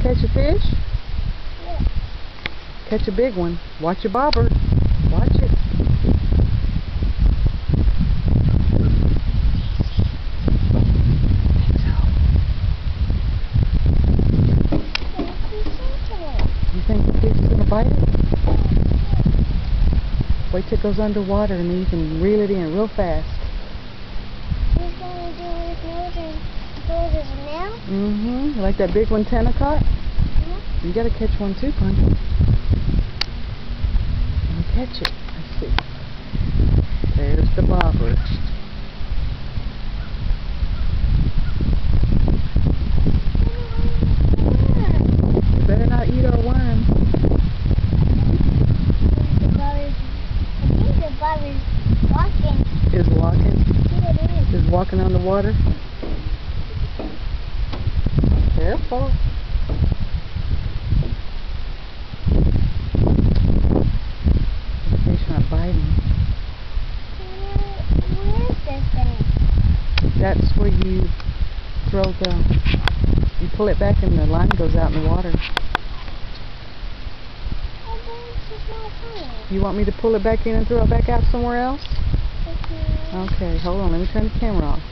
catch a fish? Yeah. Catch a big one. Watch your bobber. Watch it. You think the fish is going to bite it? Wait till it goes underwater and then you can reel it in real fast. He's going to do his nose and hold his nail? Mm-hmm. Like that big one Tana caught? Mm-hmm. You got to catch one too, Punch. Catch it. Let's see. There's the bobber. You better not eat our worm. I think the bobber's walking. Is walking? Yeah, it is. Is walking on the water? Careful. The fish not biting. Where is this thing? That's where you throw you pull it back and the line goes out in the water. Oh, but it's just not funny. You want me to pull it back in and throw it back out somewhere else? Okay. Okay, hold on. Let me turn the camera off.